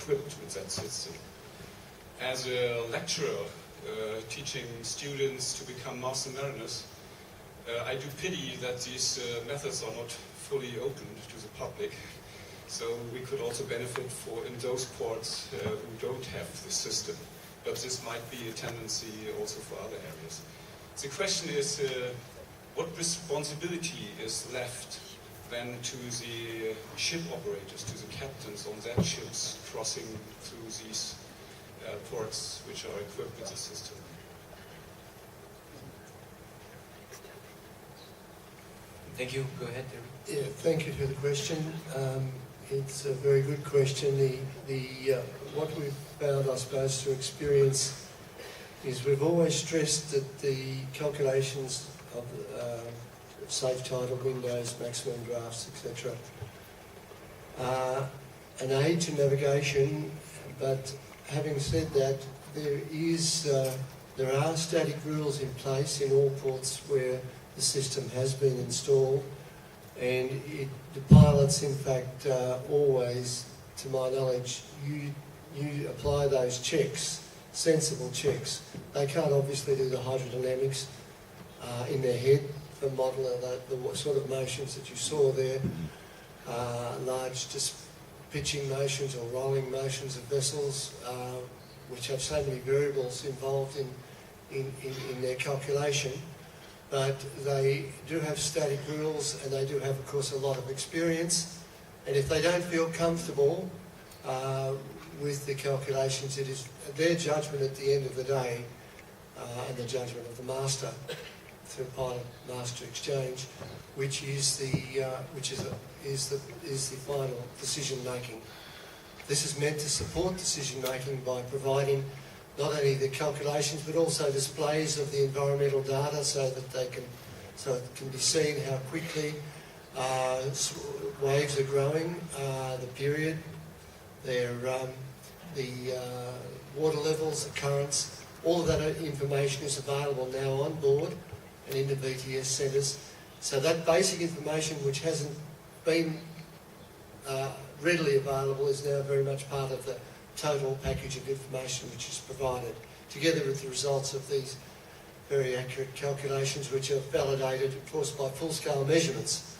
equipped with that system. As a lecturer teaching students to become master mariners, I do pity that these methods are not fully open to the public. So we could also benefit in those ports who don't have this system. But this might be a tendency also for other areas. The question is, what responsibility is left then to the ship operators, to the captains on their ships crossing through these ports which are equipped with the system? Thank you. Go ahead, David. Yeah, thank you for the question. It's a very good question. What we've found, I suppose, through experience is we've always stressed that the calculations of safe tidal windows, maximum drafts, etc. are an aid to navigation, but having said that, there are static rules in place in all ports where the system has been installed, and the pilots, in fact, always, to my knowledge, you apply those checks, sensible checks. They can't obviously do the hydrodynamics in their head for model the sort of motions that you saw there, large just pitching motions or rolling motions of vessels, which have so many variables involved in their calculation. But they do have static rules, and they do have, of course, a lot of experience. And if they don't feel comfortable with the calculations, it is their judgment at the end of the day, and the judgment of the master through pilot-master exchange, which is the final decision making. This is meant to support decision making by providing not only the calculations but also displays of the environmental data so that it can be seen how quickly waves are growing, the period, the water levels, the currents. All of that information is available now on board and in the VTS centres. So that basic information, which hasn't been readily available, is now very much part of the total package of information which is provided, together with the results of these very accurate calculations, which are validated, of course, by full-scale measurements.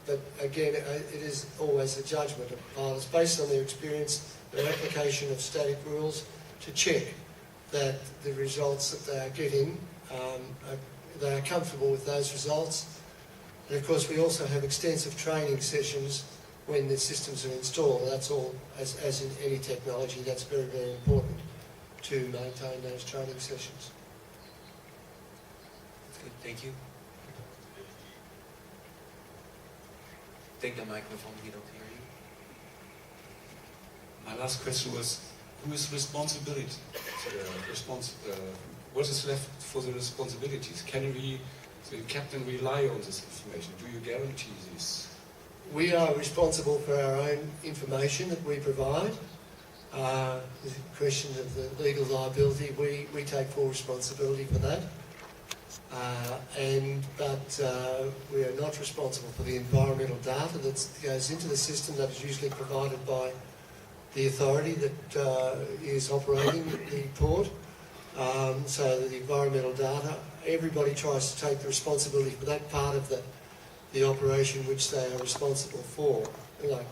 But again, it is always the judgment of pilots, based on their experience, their application of static rules, to check that the results that they are getting, they are comfortable with those results. And of course, we also have extensive training sessions when the systems are installed. That's all, as in any technology, that's very, very important to maintain those training sessions. That's good. Thank you. Take the microphone, we don't hear you. My last question was, who is responsibility? What is left for the responsibilities? Can the captain rely on this information? Do you guarantee this? We are responsible for our own information that we provide. The question of the legal liability, we take full responsibility for that. But we are not responsible for the environmental data that goes into the system that is usually provided by the authority that is operating the port. So the environmental data, everybody tries to take the responsibility for that part of the operation which they are responsible for, like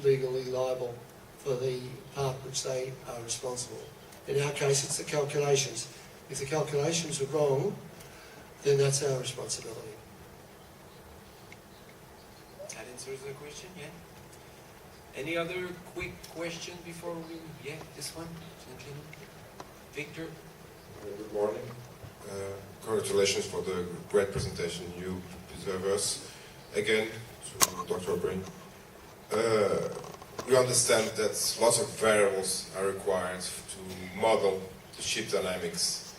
legally liable for the part which they are responsible. In our case, it's the calculations. If the calculations are wrong, then that's our responsibility. That answers the question, yeah? Any other quick question before we... Yeah, this one, gentleman. Victor? Good morning. Congratulations for the great presentation you deserve us. Again, to Dr. O'Brien. We understand that lots of variables are required to model the ship dynamics.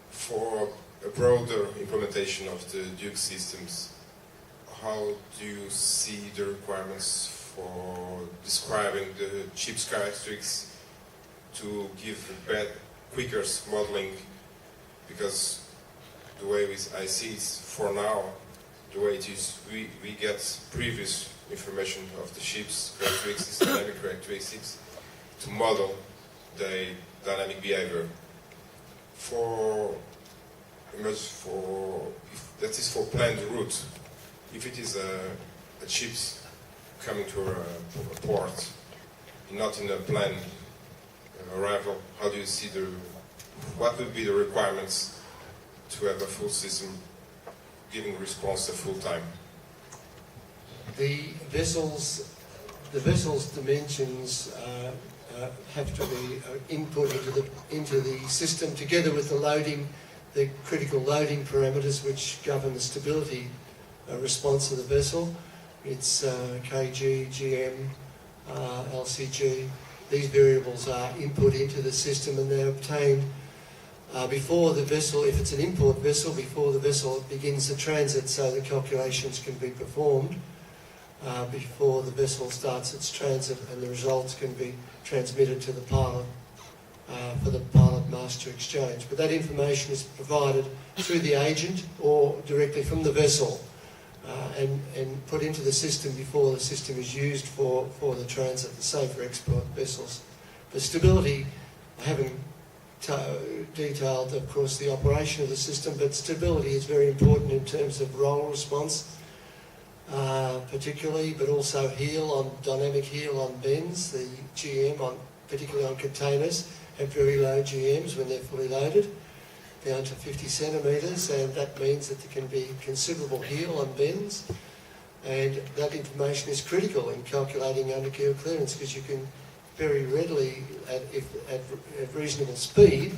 For a broader implementation of the Duke systems, how do you see the requirements for describing the ship's characteristics to give quicker modeling? Because the way I see it for now, the way it is, we get previous information of the ship's characteristics, dynamic characteristics, to model the dynamic behavior. That is for planned route. If it is a ship's coming to a port, not in a planned arrival, how do you see what would be the requirements to have a full system giving response at full time? The vessel's dimensions have to be input into the system together with the critical loading parameters which govern the stability response of the vessel. It's kg, gm, lcg. These variables are input into the system, and they're obtained before the vessel, if it's an import vessel, before the vessel begins the transit, so the calculations can be performed before the vessel starts its transit, and the results can be transmitted to the pilot for the pilot-master exchange. But that information is provided through the agent or directly from the vessel and put into the system before the system is used for the transit, the same for export vessels. For stability, I haven't detailed, of course, the operation of the system, but stability is very important in terms of roll response, particularly, but also dynamic heel on bends. The GM, particularly on containers, have very low GMs when they're fully loaded, down to 50 centimetres, and that means that there can be considerable heel on bends, and that information is critical in calculating underkeel clearance, because you can very readily, at reasonable speed,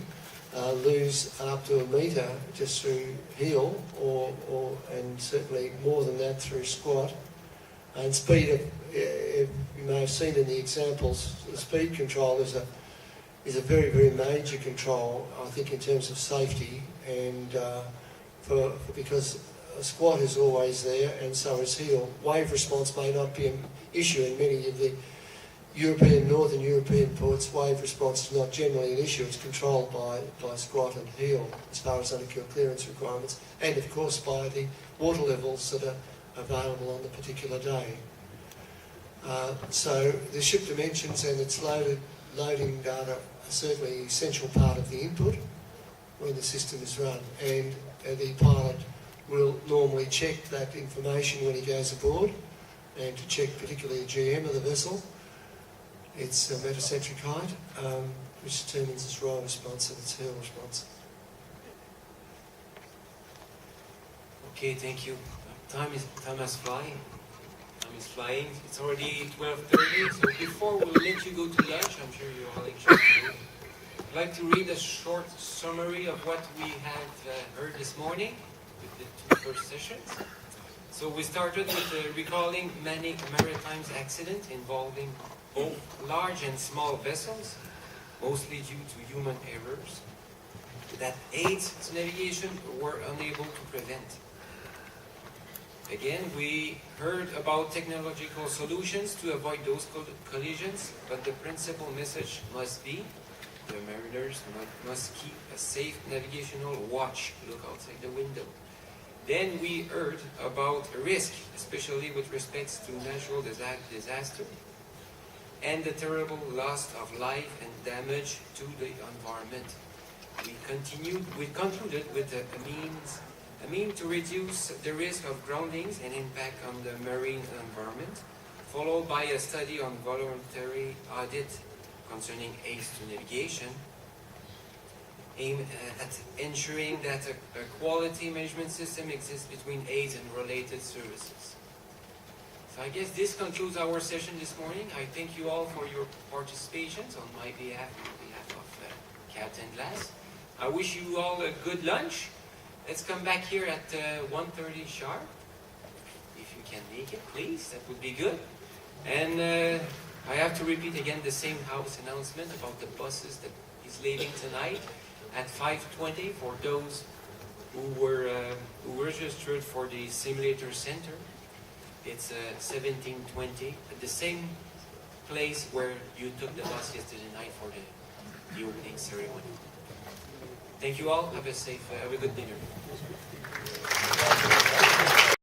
lose up to a metre just through heel, and certainly more than that through squat. And speed, you may have seen in the examples, the speed control is a very, very major control, I think, in terms of safety, and because a squat is always there, and so is heel. Wave response may not be an issue in many of the Northern European ports. Wave response is not generally an issue. It's controlled by squat and heel as far as underkeel clearance requirements, and of course by the water levels that are available on the particular day. So the ship dimensions and its loading data are certainly an essential part of the input when the system is run, and the pilot will normally check that information when he goes aboard, and to check particularly the GM of the vessel, its metacentric height, which determines its roll response and its heel response. Okay, thank you. Time is flying. Time is flying. It's already 12:30. So before we let you go to lunch, I'm sure you're all anxious to go. I'd like to read a short summary of what we have heard this morning with the two first sessions. So we started with recalling many maritime accidents involving both large and small vessels, mostly due to human errors, that aids to navigation were unable to prevent. Again, we heard about technological solutions to avoid those collisions, but the principal message must be the mariners must keep a safe navigational watch, look outside the window. Then we heard about risk, especially with respect to natural disaster, and the terrible loss of life and damage to the environment. We concluded with a mean to reduce the risk of groundings and impact on the marine environment, followed by a study on voluntary audit concerning aids to navigation, aimed at ensuring that a quality management system exists between aids and related services. So I guess this concludes our session this morning. I thank you all for your participation on my behalf and on behalf of Captain Glass. I wish you all a good lunch. Let's come back here at 1:30 sharp. If you can make it, please, that would be good. And I have to repeat again the same house announcement about the buses that is leaving tonight at 5:20 for those who were registered for the simulator center. It's 17:20 at the same place where you took the bus yesterday night for the opening ceremony. Thank you all. Have a good dinner.